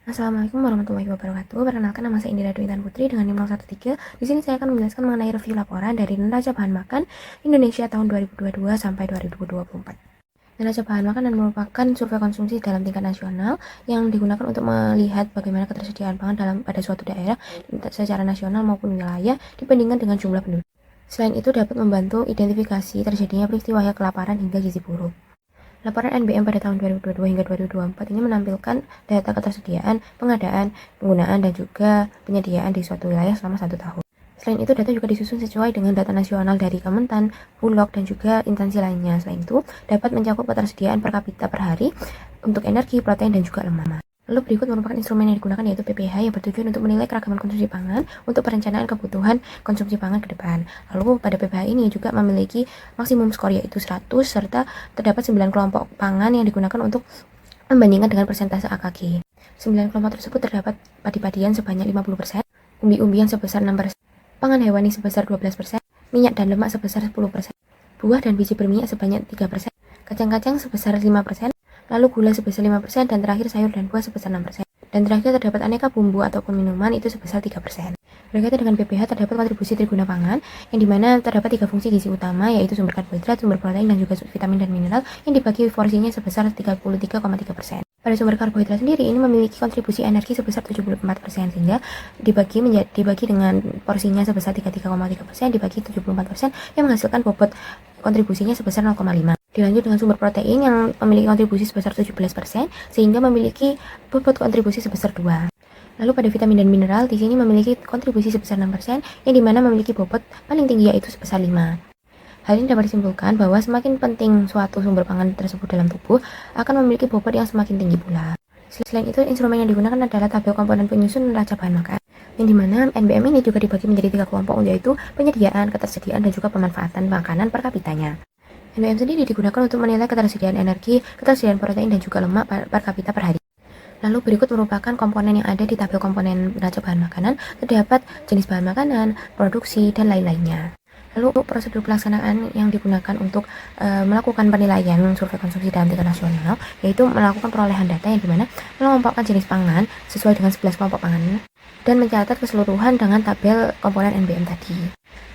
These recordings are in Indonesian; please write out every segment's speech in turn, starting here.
Assalamualaikum warahmatullahi wabarakatuh. Perkenalkan, nama saya Indira Dwi Intan Putri dengan NIM 013. Di sini saya akan menjelaskan mengenai review laporan dari Neraca Bahan Makan Indonesia tahun 2022 sampai 2024. Neraca bahan makanan merupakan survei konsumsi dalam tingkat nasional yang digunakan untuk melihat bagaimana ketersediaan pangan pada suatu daerah secara nasional maupun wilayah dibandingkan dengan jumlah penduduk. Selain itu dapat membantu identifikasi terjadinya peristiwa kelaparan hingga gizi buruk. Laporan NBM pada tahun 2022 hingga 2024 ini menampilkan data ketersediaan, pengadaan, penggunaan, dan juga penyediaan di suatu wilayah selama 1 tahun. Selain itu, data juga disusun sesuai dengan data nasional dari Kementan, Bulog, dan juga instansi lainnya. Selain itu, dapat mencakup ketersediaan per kapita per hari untuk energi, protein, dan juga lemak. Lalu berikut merupakan instrumen yang digunakan, yaitu PPH, yang bertujuan untuk menilai keragaman konsumsi pangan untuk perencanaan kebutuhan konsumsi pangan ke depan. Lalu pada PPH ini juga memiliki maksimum skor yaitu 100, serta terdapat 9 kelompok pangan yang digunakan untuk membandingkan dengan persentase AKG. 9 kelompok tersebut terdapat padi-padian sebanyak 50%, umbi-umbian sebesar 6%, pangan hewani sebesar 12%, minyak dan lemak sebesar 10%, buah dan biji berminyak sebanyak 3%, kacang-kacang sebesar 5%, lalu gula sebesar 5%, dan terakhir sayur dan buah sebesar 6%. Dan terakhir terdapat aneka bumbu ataupun minuman itu sebesar 3%. Berkaitan dengan PPH, terdapat kontribusi triguna pangan, yang dimana terdapat 3 fungsi gizi utama, yaitu sumber karbohidrat, sumber protein, dan juga vitamin dan mineral, yang dibagi porsinya sebesar 33,3%. Pada sumber karbohidrat sendiri, ini memiliki kontribusi energi sebesar 74%, sehingga dibagi dengan porsinya sebesar 33,3%, dibagi 74%, yang menghasilkan bobot kontribusinya sebesar 0,5. Dilanjut dengan sumber protein yang memiliki kontribusi sebesar 17%, sehingga memiliki bobot kontribusi sebesar 2. Lalu pada vitamin dan mineral, di sini memiliki kontribusi sebesar 6%, yang dimana memiliki bobot paling tinggi yaitu sebesar 5. Hal ini dapat disimpulkan bahwa semakin penting suatu sumber pangan tersebut dalam tubuh, akan memiliki bobot yang semakin tinggi pula. Selain itu, instrumen yang digunakan adalah tabel komponen penyusun neraca bahan makan, yang dimana NBM ini juga dibagi menjadi 3 kelompok, yaitu penyediaan, ketersediaan, dan juga pemanfaatan makanan per kapitanya. NBM sendiri digunakan untuk menilai ketersediaan energi, ketersediaan protein, dan juga lemak per kapita per hari. Lalu berikut merupakan komponen yang ada di tabel komponen neraca bahan makanan. Terdapat jenis bahan makanan, produksi, dan lain-lainnya. Lalu prosedur pelaksanaan yang digunakan untuk melakukan penilaian survei konsumsi dalam tingkat nasional, yaitu melakukan perolehan data yang dimana mengelompokkan jenis pangan sesuai dengan 11 kelompok pangan dan mencatat keseluruhan dengan tabel komponen NBM tadi.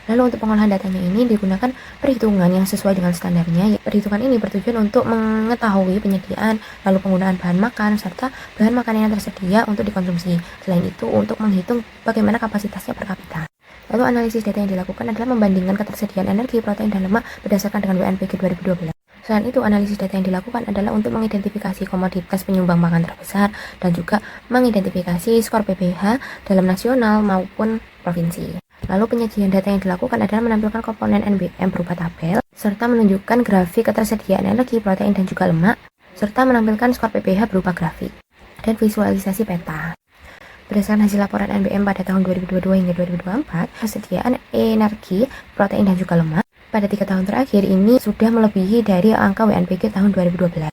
Lalu untuk pengolahan datanya ini digunakan perhitungan yang sesuai dengan standarnya. Perhitungan ini bertujuan untuk mengetahui penyediaan, lalu penggunaan bahan makan, serta bahan makanan yang tersedia untuk dikonsumsi. Selain itu, untuk menghitung bagaimana kapasitasnya per kapita. Lalu analisis data yang dilakukan adalah membandingkan ketersediaan energi, protein, dan lemak berdasarkan dengan WNPG 2012. Selain itu, analisis data yang dilakukan adalah untuk mengidentifikasi komoditas penyumbang pangan terbesar dan juga mengidentifikasi skor PPH dalam nasional maupun provinsi. Lalu penyajian data yang dilakukan adalah menampilkan komponen NBM berupa tabel, serta menunjukkan grafik ketersediaan energi, protein, dan juga lemak, serta menampilkan skor PPH berupa grafik dan visualisasi peta. Berdasarkan hasil laporan NBM pada tahun 2022 hingga 2024, ketersediaan energi, protein, dan juga lemak pada 3 tahun terakhir ini sudah melebihi dari angka WNPG tahun 2012.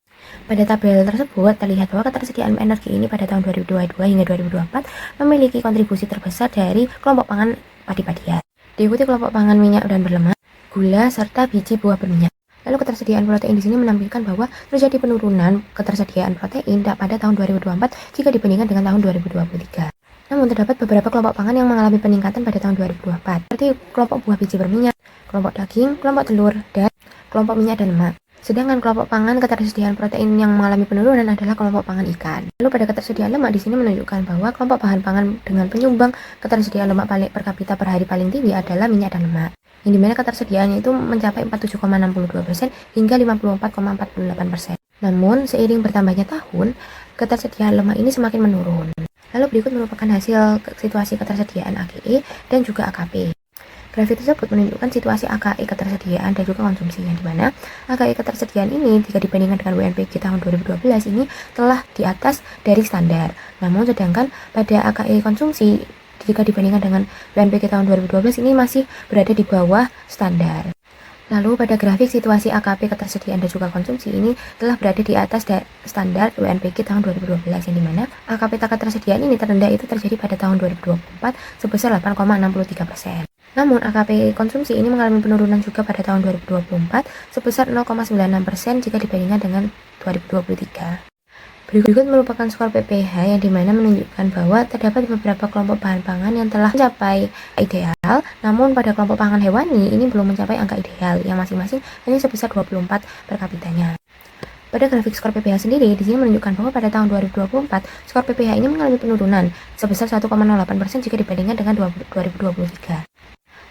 Pada tabel tersebut terlihat bahwa ketersediaan energi ini pada tahun 2022 hingga 2024 memiliki kontribusi terbesar dari kelompok pangan padi-padian. Diikuti kelompok pangan minyak dan berlemak, gula, serta biji buah berminyak. Lalu ketersediaan protein di sini menampilkan bahwa terjadi penurunan ketersediaan protein pada tahun 2024 jika dibandingkan dengan tahun 2023. Namun terdapat beberapa kelompok pangan yang mengalami peningkatan pada tahun 2024, seperti kelompok buah biji berminyak, kelompok daging, kelompok telur, dan kelompok minyak dan lemak. Sedangkan kelompok pangan ketersediaan protein yang mengalami penurunan adalah kelompok pangan ikan. Lalu pada ketersediaan lemak di sini menunjukkan bahwa kelompok bahan pangan dengan penyumbang ketersediaan lemak per kapita per hari paling tinggi adalah minyak dan lemak, yang dimana ketersediaannya itu mencapai 47,62% hingga 54,48%. Namun seiring bertambahnya tahun, ketersediaan lemak ini semakin menurun. Lalu berikut merupakan hasil situasi ketersediaan AGE dan juga AKP. Grafik tersebut menunjukkan situasi AKE ketersediaan dan juga konsumsi, yang dimana AKE ketersediaan ini jika dibandingkan dengan WNPG tahun 2012 ini telah di atas dari standar. Namun sedangkan pada AKE konsumsi jika dibandingkan dengan WNPG tahun 2012 ini masih berada di bawah standar. Lalu pada grafik situasi AKP ketersediaan dan juga konsumsi ini telah berada di atas standar WNPG tahun 2012, yang dimana AKP ketersediaan ini terendah itu terjadi pada tahun 2024 sebesar 8,63%. Namun AKP konsumsi ini mengalami penurunan juga pada tahun 2024 sebesar 0,96% jika dibandingkan dengan 2023. Berikut merupakan skor PPH yang dimana menunjukkan bahwa terdapat beberapa kelompok bahan pangan yang telah mencapai ideal, namun pada kelompok pangan hewani ini belum mencapai angka ideal yang masing-masing hanya sebesar 24 per kapitanya. Pada grafik skor PPH sendiri, di sini menunjukkan bahwa pada tahun 2024, skor PPH ini mengalami penurunan sebesar 1,08% jika dibandingkan dengan 2023.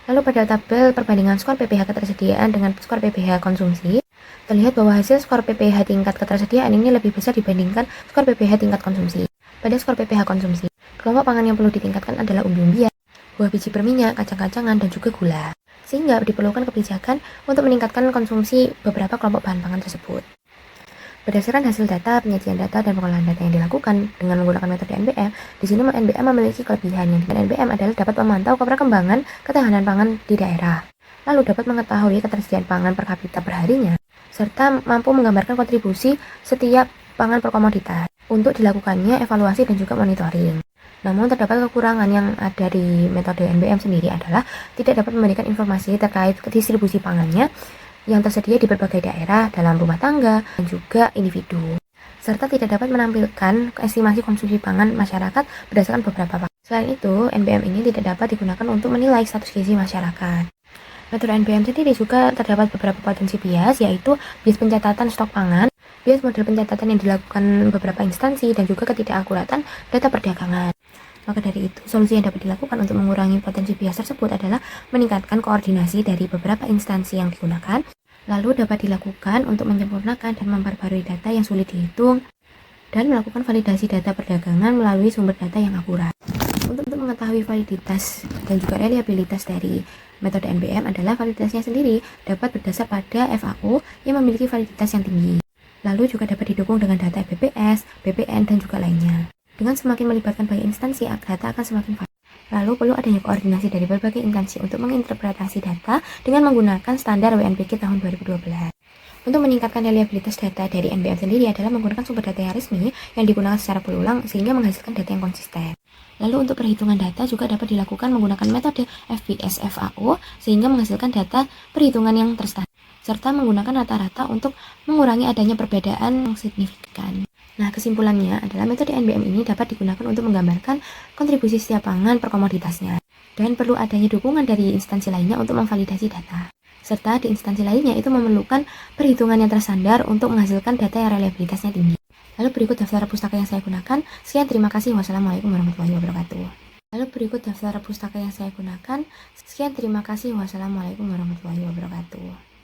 Lalu pada tabel perbandingan skor PPH ketersediaan dengan skor PPH konsumsi, terlihat bahwa hasil skor PPH tingkat ketersediaan ini lebih besar dibandingkan skor PPH tingkat konsumsi. Pada skor PPH konsumsi, kelompok pangan yang perlu ditingkatkan adalah umbi-umbian, buah biji berminyak, kacang-kacangan, dan juga gula. Sehingga diperlukan kebijakan untuk meningkatkan konsumsi beberapa kelompok bahan pangan tersebut. Berdasarkan hasil data, penyajian data, dan pengolahan data yang dilakukan dengan menggunakan metode NBM, di sini NBM memiliki kelebihan yang dimana NBM adalah dapat memantau perkembangan ketahanan pangan di daerah, lalu dapat mengetahui ketersediaan pangan per kapita perharinya, serta mampu menggambarkan kontribusi setiap pangan per komoditas untuk dilakukannya evaluasi dan juga monitoring. Namun terdapat kekurangan yang ada di metode NBM sendiri adalah tidak dapat memberikan informasi terkait distribusi pangannya yang tersedia di berbagai daerah dalam rumah tangga dan juga individu, serta tidak dapat menampilkan estimasi konsumsi pangan masyarakat berdasarkan beberapa faktor. Selain itu, NBM ini tidak dapat digunakan untuk menilai status gizi masyarakat. Metode NBM sendiri juga terdapat beberapa potensi bias, yaitu bias pencatatan stok pangan, bias model pencatatan yang dilakukan beberapa instansi, dan juga ketidakakuratan data perdagangan. Maka dari itu, solusi yang dapat dilakukan untuk mengurangi potensi bias tersebut adalah meningkatkan koordinasi dari beberapa instansi yang digunakan, lalu dapat dilakukan untuk menyempurnakan dan memperbarui data yang sulit dihitung, dan melakukan validasi data perdagangan melalui sumber data yang akurat. Untuk mengetahui validitas dan juga reliabilitas dari metode NBM adalah validasinya sendiri dapat berdasar pada FAO yang memiliki validitas yang tinggi, lalu juga dapat didukung dengan data BPS, BPN, dan juga lainnya. Dengan semakin melibatkan banyak instansi, data akan semakin valid. Lalu perlu adanya koordinasi dari berbagai instansi untuk menginterpretasi data dengan menggunakan standar WNPG tahun 2012. Untuk meningkatkan reliabilitas data dari NBM sendiri adalah menggunakan sumber data yang resmi yang digunakan secara berulang sehingga menghasilkan data yang konsisten. Lalu untuk perhitungan data juga dapat dilakukan menggunakan metode FBS FAO sehingga menghasilkan data perhitungan yang terstandar, serta menggunakan rata-rata untuk mengurangi adanya perbedaan yang signifikan. Nah, kesimpulannya adalah metode NBM ini dapat digunakan untuk menggambarkan kontribusi setiap pangan per komoditasnya, dan perlu adanya dukungan dari instansi lainnya untuk memvalidasi data. Serta di instansi lainnya itu memerlukan perhitungan yang terstandar untuk menghasilkan data yang reliabilitasnya tinggi. Lalu berikut daftar pustaka yang saya gunakan. Sekian, terima kasih. Wassalamualaikum warahmatullahi wabarakatuh. Wassalamualaikum warahmatullahi wabarakatuh.